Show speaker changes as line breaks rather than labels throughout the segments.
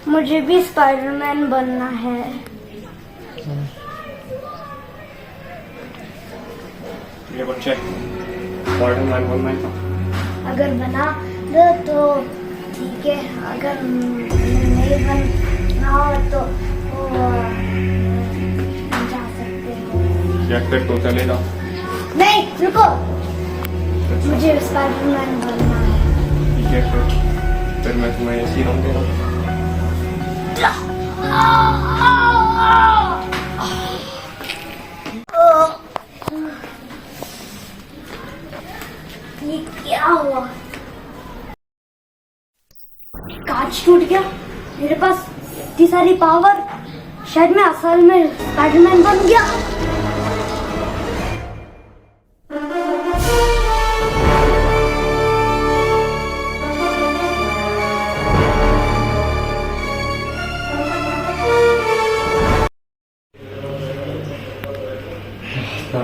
मुझे भी स्पाइडरमैन बनना है।
ये बच्चे स्पाइडरमैन बनना है।
अगर बना दो तो ठीक है, अगर नहीं बनना हो तो जा सकते हो।
या फिर तो चले जाओ।
नहीं रुको, मुझे स्पाइडरमैन बनना है।
ठीक है फिर मैं तुम्हें ऐसी रंग दे रहा हूँ।
ये क्या हुआ? कांच टूट गया। मेरे पास इतनी सारी पावर, शायद मैं असल में स्पाइडरमैन बन गया।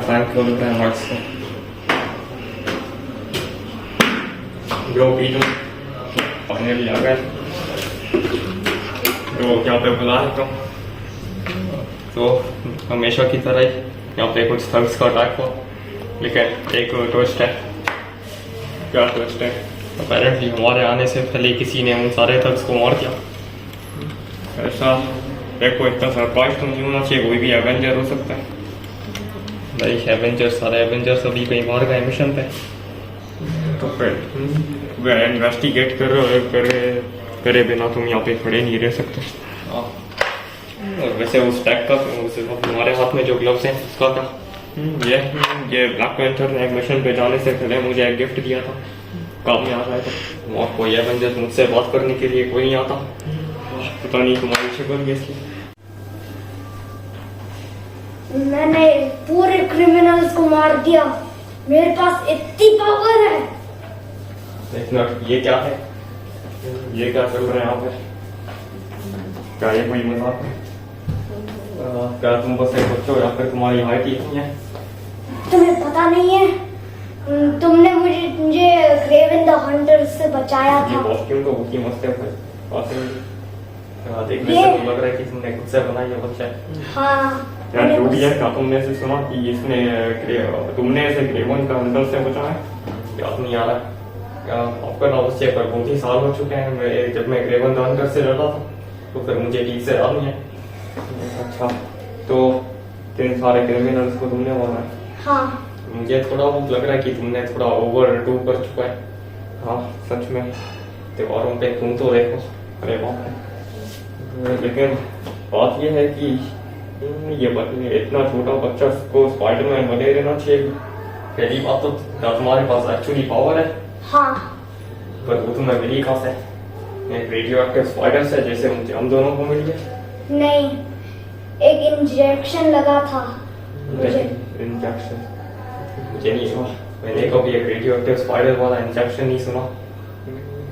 Thank you very much sir. जो भी तुम फाइनली आ गए, तो यहाँ पे बुला रहे तो हमेशा की तरह ही यहाँ पे कुछ थग्स का अटैक हुआ, लेकिन एक ट्विस्ट है। क्या ट्विस्ट है? अपेरेंटली हमारे आने से पहले किसी ने उन सारे थग्स को मार दिया। ऐसा देखो, इतना सरप्राइज तो नहीं होना चाहिए, कोई भी एवेंजर हो सकता है। भाई एवेंजर्स, सारे एवेंजर्स अभी कहीं बाहर गए मिशन पे, तो फिर वे इन्वेस्टिगेट कर रहे करे बिना तुम यहाँ पे खड़े नहीं रह सकते। और वैसे उस टैग का तुम्हारे हाथ में जो ग्लव्स हैं उसका क्या? ये ब्लैक पैंथर ने एक मिशन पे जाने से पहले मुझे एक गिफ्ट दिया था, काम में आ रहा था। और कोई एवेंजर्स मुझसे बात करने के लिए कोई नहीं आता। पता नहीं तुम्हारी शक्ल कैसी।
मैंने पूरे क्रिमिनल्स को मार दिया। मेरे पास इतनी पावर है।
एक मिनट, ये क्या है? ये क्या चल रहा है यहाँ पे? क्या ये कोई मजाक है? क्या तुम बस एक बच्चो या फिर तुम्हारी हाइट ही नहीं है?
तुम्हें पता नहीं है, तुमने मुझे क्रेवन द हंटर से बचाया
ये
था।
कॉस्ट्यूम तो बहुत ही मस्त है भाई। देखने से तो लग रहा है कि तुमने खुद से बनाई है बच्चा।
हाँ
यार जो भी है, क्या तुमने ऐसे सुना कि इसने तुमने ऐसे क्रेवन का हंटर से बचाया? याद नहीं आ रहा। आपका नाम उससे पर बहुत ही साल हो चुके हैं। जब मैं क्रेवन द हंटर से लड़ा था तो फिर मुझे ठीक से याद नहीं है। अच्छा, तो तीन सारे क्रिमिनल्स को तुमने मारा है?
हाँ।
मुझे थोड़ा बहुत लग रहा है कि तुमने थोड़ा ओवर डू कर चुका है। हाँ सच में, त्योहारों पे तुम तो देखो, अरे बाप रे। लेकिन बात यह है कि ये इतना छोटा बच्चा को स्पाइडरमैन बने रहना चाहिए। पहली बात तो तुम्हारे पास एक्चुअली पावर है।
हाँ।
पर वो तुम्हें मिली कहाँ से? एक रेडियो एक्टिव स्पाइडर से, जैसे मुझे हम दोनों को मिली है?
नहीं, एक इंजेक्शन लगा था मुझे।
इंजेक्शन? मुझे नहीं सुना, मैंने कभी एक रेडियो एक्टिव स्पाइडर वाला इंजेक्शन नहीं सुना।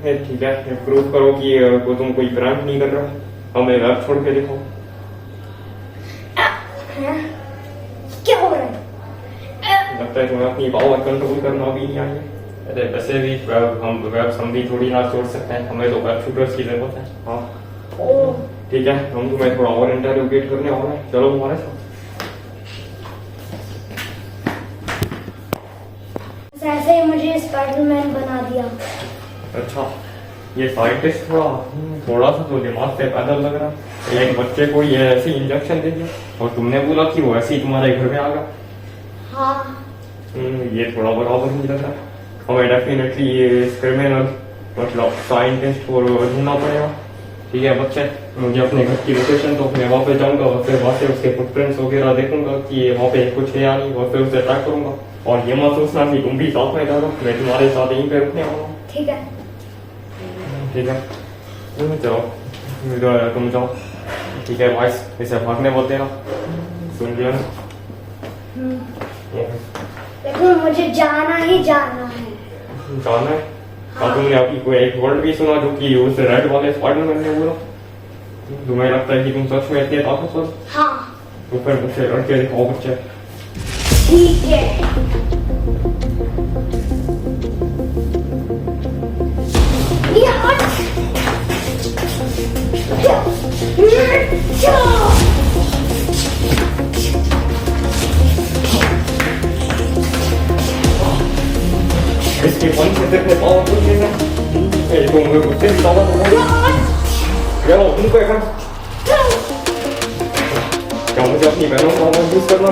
ठीक है, प्रूव करो कि वो तुम कोई प्रैंक नहीं कर रहा। हमें वेब छोड़ के दिखाओ।
क्या हो रहा है?
लगता है तुम्हें अपनी पावर कंट्रोल करना भी नहीं आई है। अरे वैसे भी हम भी थोड़ी ना छोड़ सकते हैं, हमें तो वेब शूटर्स की जरूरत है। हाँ ठीक है, हम तुम्हें थोड़ा और इंटरोगेट करने वाले हैं, चलो हमारे साथ।
ऐसे ही मुझे स्पाइडरमैन बना दिया।
अच्छा, ये साइंटिस्ट थोड़ा सा तो दिमाग से पैदल लग रहा है। एक बच्चे को ये ऐसे इंजेक्शन दे दिया और तुमने बोला कि वो ऐसे ही तुम्हारे घर में आ गया।
हाँ।
ये थोड़ा बराबर नहीं लग रहा। हमें डेफिनेटली ये क्रिमिनल मतलब साइंटिस्ट को ढूंढना पड़ेगा। ठीक है बच्चे, मुझे अपने घर की लोकेशन तो मैं वहाँ पे जाऊंगा और फिर वहाँ से उसके फुटप्रिंट्स वगैरह देखूंगा कि वहाँ पे कुछ है या नहीं, और फिर उसे ट्रैक करूंगा। और ये मत सोचना कि तुम भी साथ में जा रहा हो, मैं तुम्हारे साथ यहीं पे रुकने वाला हूँ।
ठीक है।
ठीक है, जाओ तुम जाओ। ठीक है भाई, इसे भागने बोलते ना, सुन लिया ना?
लेकिन मुझे जाना ही जाना है।
जाना है? हाँ। तुमने अभी कोई एक वर्ड भी सुना जो कि उस रेड वाले स्पाइडरमैन ने बोला? तुम्हें लगता है कि तुम सच में इतने ताकतवर?
हाँ।
तो फिर मुझसे लड़के दिखाओ बच्चे।
ठीक है।
इसके पंच से तेरे पाँव कुछ नहीं है ये तो मुझे कुछ नहीं बताना क्या हो तुमको एक क्या मुझे अपनी बहनों को महसूस करना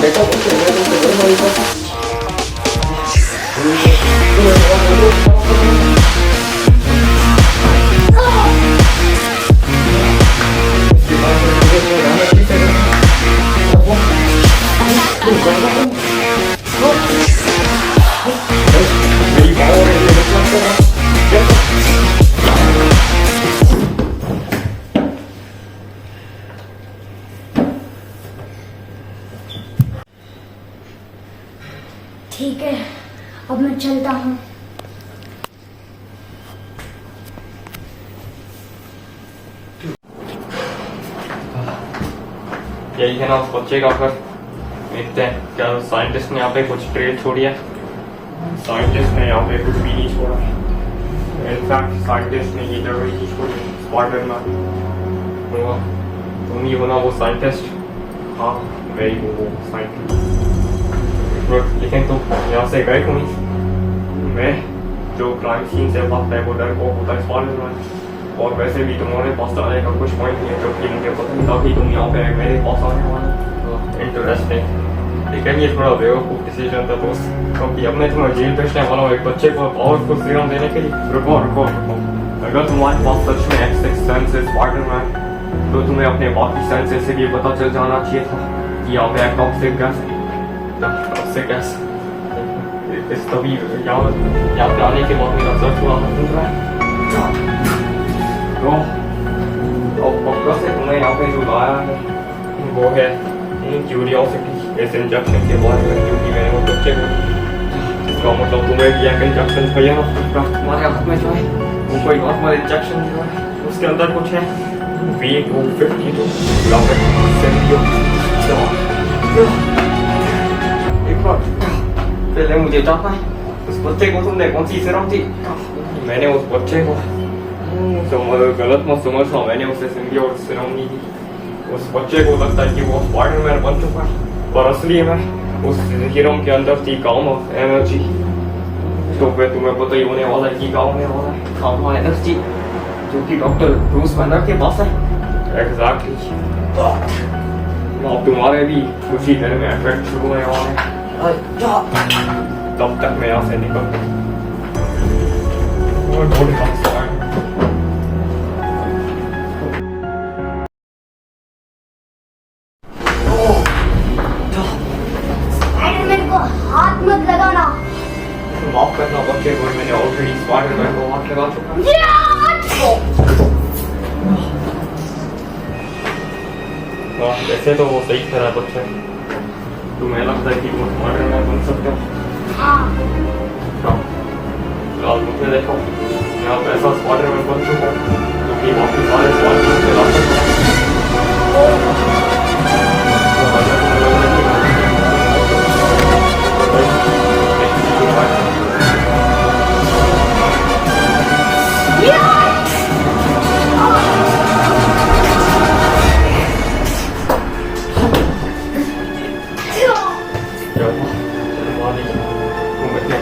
देखो मुझे मैं तुमसे करना ही था
ठीक है, अब मैं चलता हूँ।
यही है ना उस बच्चे का घर। देखते हैं क्या साइंटिस्ट ने यहाँ पे कुछ ट्रेल छोड़ी है। साइंटिस्ट ने यहाँ पे कुछ भी नहीं छोड़ा। इनफैक्ट साइंटिस्ट ने ये जगह ही छोड़ी स्पाइडरमैन। तुम ही हो ना वो साइंटिस्ट। हाँ मैं ही हूँ वो साइंटिस्ट। लेकिन तुम यहाँ से गए क्यों नहीं? मैं जो क्राइम सीन से भागता है वो डर को होता है स्पाइडरमैन। और वैसे भी तुम्हारे पास आने का कुछ पॉइंट नहीं है क्योंकि मुझे पता नहीं था कि तुम यहाँ पे मेरे पास आने वाले। इंटरेस्टिंग, लेकिन ये थोड़ा बेवकूफ़ डिसीजन था दोस्त, क्योंकि अब मैं तुम्हें जेल भेजने वाला हूँ एक बच्चे को पावरफुल सीरम देने के लिए। रुको रुको रुको, अगर तुम्हारे पास सच में एक्स सेंस है स्पाइडरमैन तो तुम्हें अपने बाकी सेंसेस से भी पता चल जाना चाहिए था कि यहाँ पे एक टॉक्सिक गैस है। टॉक्सिक गैस इस तभी यहाँ पे आने के बाद मेरा सर्च हुआ सुन रहा है तो पक्का से तुम्हें यहाँ पे जो लाया है वो है क्यूरियोसिटी इस इंजेक्शन के बारे में, क्योंकि मैंने वो बच्चे को इसका मतलब तुम्हें भी एक इंजेक्शन भैया तुम्हारे हाथ में जो है वो कोई नॉर्मल इंजेक्शन जो है उसके अंदर कुछ है V252 या फिर एक बार पहले मुझे जानना है उस बच्चे को तुमने कौन सी सिरम दी? मैंने उस बच्चे को गलत मत समझना, मैंने उसे सिम्बियोट सिरम नहीं दी। उस बच्चे को लगता है कि वो स्पाइडरमैन बन चुका है, पर असली में उस सीरम के अंदर थी काम ऑफ एनर्जी। तो फिर तुम्हें पता ही होने वाला है कि काम होने वाला है काम ऑफ एनर्जी जो कि डॉक्टर ब्रूस बैनर के पास है। एग्जैक्टली, अब तुम्हारे भी उसी तरह में अफेक्ट शुरू होने वाला है। तब तक मैं यहाँ से निकलता हूँ।
हाथ मत लगाना।
माफ करना बच्चे को, मैंने ऑलरेडी स्पाइडरमैन को हाथ लगा चुका हूँ। वैसे तो वो सही करा बच्चे, तुम्हें लगता है कि वो स्पाइडरमैन बन सकते हो?
हाँ।
फिलहाल मुझे देखो, मैं अब ऐसा स्पाइडरमैन बन चुका हूँ जो कि बाकी सारे स्पाइडरमैन से ला सकता हूँ।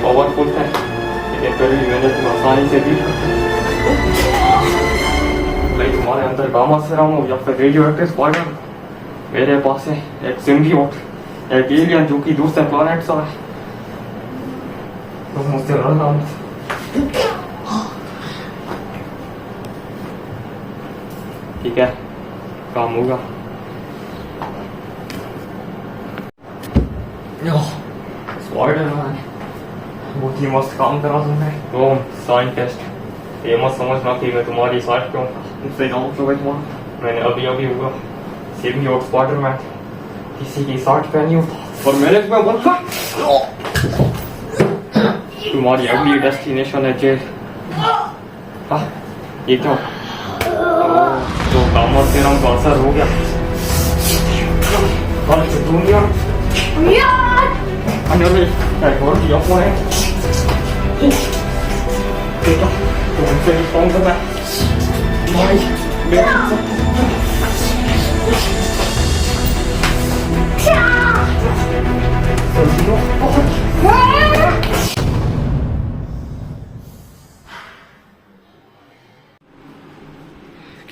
पावरफुल है लेकिन फिर भी मैंने तुम आसानी से भी तुम्हारे अंदर गामा सेरम हो या फिर रेडियो एक्टिव स्पाइडर। मेरे पास है एक सिम्बियोट, एक एलियन जो कि दूसरे प्लैनेट से है। तुम मुझसे लड़ना मत। ठीक है, काम होगा। स्पाइडरमैन बहुत ही मस्त काम करा तुमने। तो साइंटिस्ट, ये मत समझना कि मैं तुम्हारी साइड क्यों मुझसे जाऊँ तो तुम्हारा मैंने अभी अभी हुआ सिम्बियोट स्पाइडरमैन किसी की साइड पे नहीं होता और मैंने तुम्हें बोला तुम्हारी अगली डेस्टिनेशन है जेल। ये क्या तो गामा सेरम का असर हो गया। Anyway, I got the opponent. Take off. Don't say from the back. My back.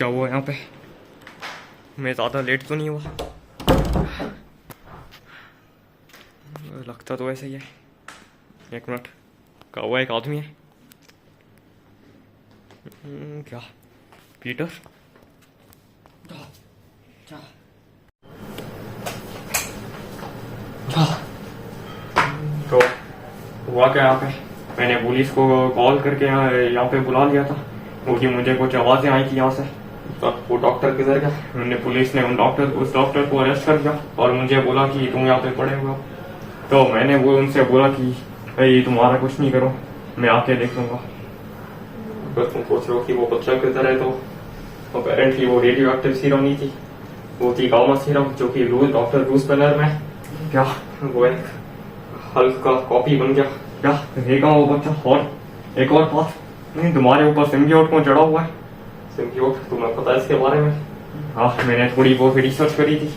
क्या हुआ यहाँ पे? मैं ज़्यादा लेट तो नहीं हुआ? लगता तो ऐसा ही है। एक मिनट, क्या हुआ? एक आदमी है क्या? पीटर? तो हुआ क्या यहाँ पे? मैंने पुलिस को कॉल करके यहाँ पे बुला लिया था, क्योंकि मुझे कुछ आवाज़ें आई थी यहाँ से। तो वो डॉक्टर किधर गया? मैंने पुलिस ने उस डॉक्टर को अरेस्ट कर दिया और मुझे बोला कि तुम यहाँ पे पड़े हुए हो। तो मैंने वो उनसे बोला कि भाई तुम्हारा कुछ नहीं करो, मैं आके देख लूँगा। अगर तुम सोच रहे हो कि वो बच्चा किधर है, तो अपेरेंटली वो रेडियो एक्टिव सीरम नहीं थी, वो थी गामा सीरम, जो कि डॉक्टर रूस पेनर में क्या वो एक हल्का कॉपी बन गया। क्या रहेगा वो बच्चा? और एक और बात, नहीं तुम्हारे ऊपर सिम्बियोट को चढ़ा हुआ है। सिम्बियोट तुम्हें पता है इसके बारे में? हाँ, मैंने थोड़ी बहुत रिसर्च करी थी।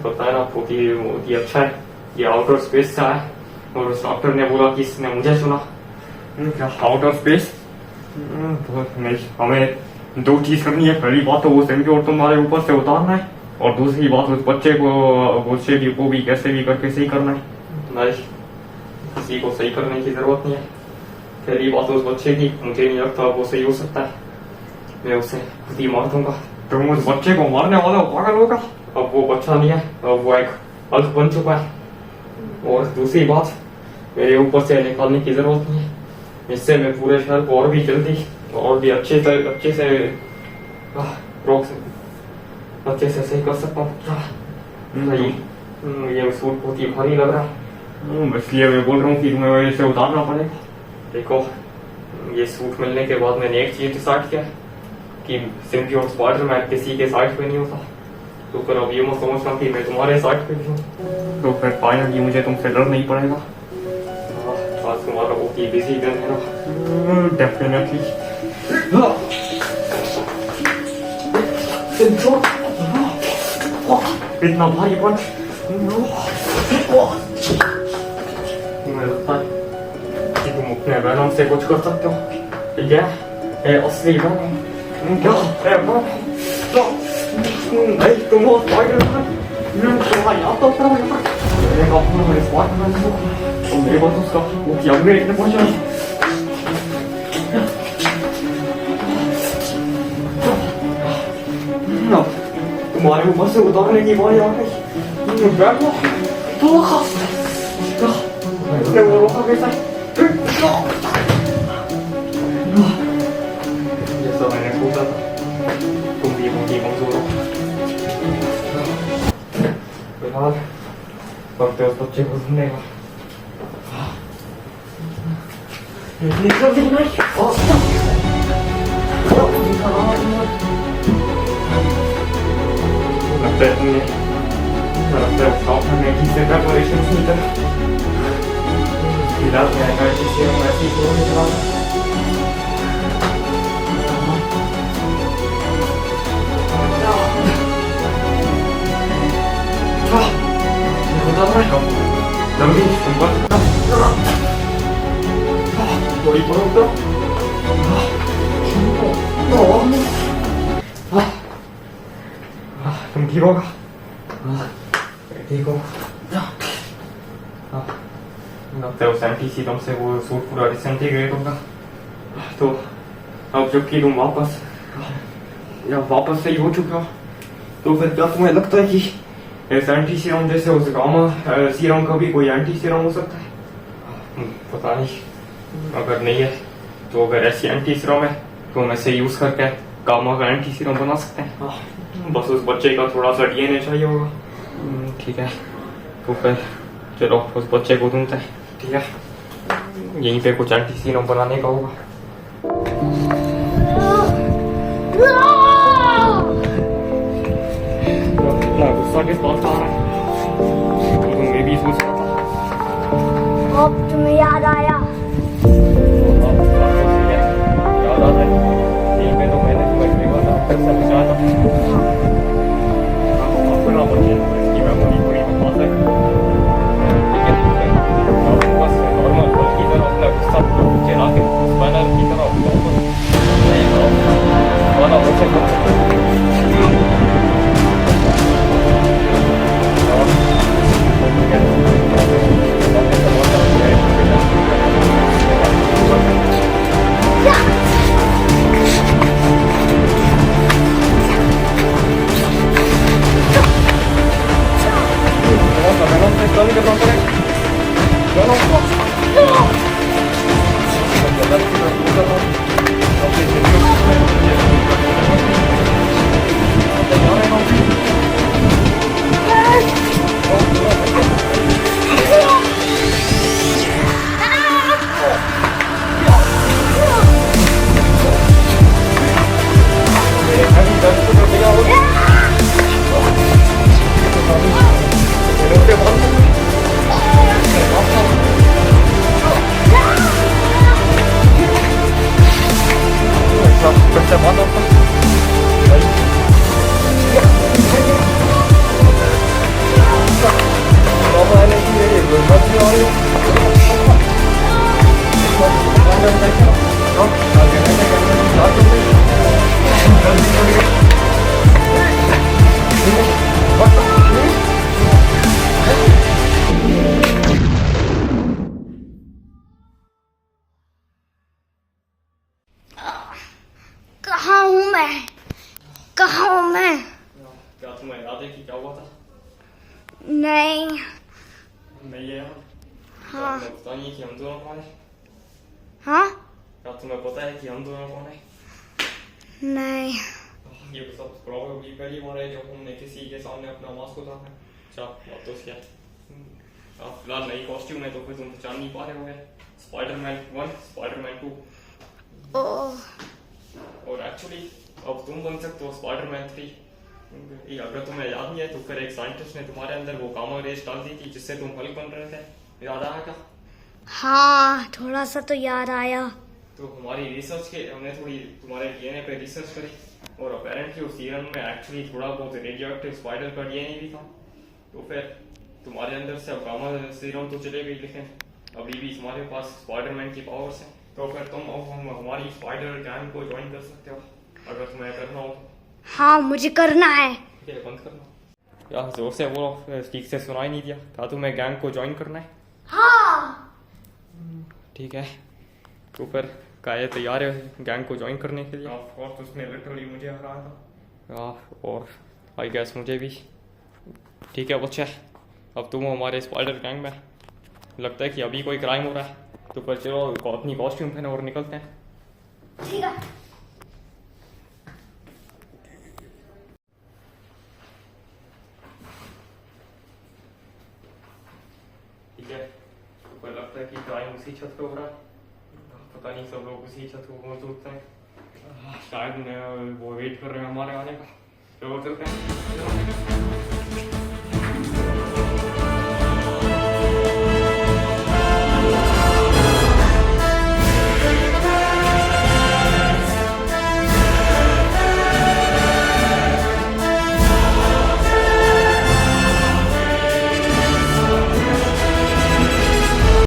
पता है ना, बहुत ही अच्छा है। ये आउटर स्पेस से आया और उस डॉक्टर ने बोला कि इसने मुझे सुना। क्या आउटर स्पेस? हमें दो चीज करनी है। पहली बात तो वो सिम्बियोट तुम्हारे ऊपर से उतारना है, और दूसरी बात उस बच्चे को भी कैसे भी करके सही करना है। नहीं, किसी को सही करने की जरूरत नहीं है। पहली बात उस बच्चे की, मुझे नहीं लगता वो सही हो सकता है। मैं उसे खुद ही मार दूंगा। तुम उस बच्चे को मारने वाला हो, पागल होगा। अब वो बच्चा नहीं है, अब वो एक अल्फ बन चुका है। और दूसरी बात, मेरे ऊपर से निकालने की जरूरत नहीं है। इससे मैं पूरे शहर को और भी जल्दी और भी अच्छे से सही कर सकता हूँ। ये सूट बहुत ही भारी लग रहा है, इसलिए मैं बोल रहा हूँ कि तुम्हें इसे उतारना पड़ेगा। देखो, ये सूट मिलने के बाद मैंने एक चीज डिसाइड किया कि सिम्बियोट स्पाइडरमैन किसी के साइड पे नहीं होता। तो फिर अब ये मत समझना कि मैं तुम्हारे साइड पे भी हूँ। तो फिर फाइनली मुझे तुमसे डर नहीं पड़ेगा। आज तुम्हारा बहुत ही बिजी दिन है ना? डेफिनेटली। कितना भारी पंच! तुम्हें लगता है कि तुम अपने वेनम से कुछ कर सकते हो? ठीक है, असली वेनम क्या है? नहीं, तुम हो स्पाइडरमैन। तुम्हारी याद तो मेरे स्पाइडरमैन को तो मेरे पास उसका वो क्या अपग्रेड में पहुंचा। तुम्हारे ऊपर से उतारने की बारी आ गई। बैठो, वो रोका कैसा? ये सब मैंने सोचा था, तुम भी मुझे कमजोर हो। फिलहाल वक्त है उस बच्चे को ढूंढने का। लगता है प्रिपरेशन नहीं कर फिलहाल मैं आएगा जिससे हम ऐसी निकला जल्दी थोड़ी बहुत तुम ठीक होगा? ठीक हो? लगता है उस एंटी सीरम से वो सूट पूरा डिसइंटीग्रेट होगा। तो अब जबकि तुम वापस सही हो चुके हो, तो फिर क्या तुम्हें लगता है कि इस एंटी सीरम जैसे उस गामा सीरम का भी कोई एंटी सीरम हो सकता है? पता नहीं। अगर नहीं है तो अगर ऐसी एंटी सीरम है तो हम ऐसे यूज करके गामा का एंटी सीरम बना सकते हैं। बस उस बच्चे का थोड़ा सा डीएनए चाहिए होगा। ठीक है, तो फिर चलो उस बच्चे को ढूंढते हैं। ठीक है, यहीं पे कुछ एंटी सीरम बनाने का होगा। गुस्सा किस बात का आ रहा है? तो मैं भी सोच रहा था।
अब तुम्हें याद आया?
याद आता है, यहीं पे तो मैंने तुम्हें कई बार समझाया था। अपना बच्चे इसकी मेमोरी पूरी बकवास है, लेकिन बस नॉर्मल बल की तरह अपना गुस्सा चला के स्पाइनर की तरह वाला बच्चे Don't get on it.
कहाँ हूँ मैं? कहाँ हूँ मैं?
क्या तुम्हें याद है कि क्या हुआ था?
नहीं।
नहीं है।
हाँ।
तुम्हें पता नहीं कि हम दोनों कौन है?
हाँ?
क्या तुम्हें पता है कि हम दोनों कौन है?
नहीं।
ये तो सब प्रॉब्लम पहली बार है जब हमने किसी के सामने अपना मास्क उतारा है। अच्छा, बात तो क्या? आप फिलहाल नई कॉस्ट्यूम है तो फिर तुम पहचान नहीं पा रहे हो। स्पाइडरमैन 1, स्पाइडरमैन 2
ओह,
और एक्चुअली अब तुम बन सकते हो स्पाइडरमैन 3। ये अगर तुम्हें याद नहीं है तो फिर एक साइंटिस्ट ने तुम्हारे अंदर वो गामा रेस डाल दी थी जिससे तुम हल्क बन रहे थे। याद आया क्या?
हाँ, थोड़ा सा तो याद आया।
तो हमारी रिसर्च के हमने थोड़ी तुम्हारे डीएनए पे रिसर्च करी और अपेरेंटली उस सीरम में एक्चुअली थोड़ा बहुत रेडियो एक्टिव स्पाइडर का डीएनए भी था। तो फिर तुम्हारे अंदर से अब गामा सीरम तो चले गई, लेकिन अभी भी तुम्हारे पास स्पाइडरमैन की पावर्स हैं। तो फिर तुम अब हमारी स्पाइडर गैंग को ज्वाइन कर सकते हो अगर तुम्हें करना हो तो।
हाँ, मुझे करना है।
ठीक है, बंद करना। यार जोर से बोलो, ठीक से सुनाई नहीं दिया। क्या तुम्हें गैंग को ज्वाइन करना है?
हाँ।
ठीक है, तो फिर क्या तैयार है गैंग को ज्वाइन करने के लिए? ऑफ कोर्स, उसने लिटरली मुझे हराया था। और आई गेस मुझे भी। ठीक है बच्चे, अब तुम हमारे स्पाइडर गैंग में। लगता है कि अभी कोई क्राइम हो रहा है, तो फिर चलो अपनी कॉस्ट्यूम पहने और निकलते हैं।
ठीक है।
ठीक है, तो फिर लगता है कि क्राइम उसी छत पे हो रहा है। पता नहीं सब लोग उसी छत को मौजूद हैं। शायद वो वेट कर रहे हैं हमारे आने का। चलो चलते हैं।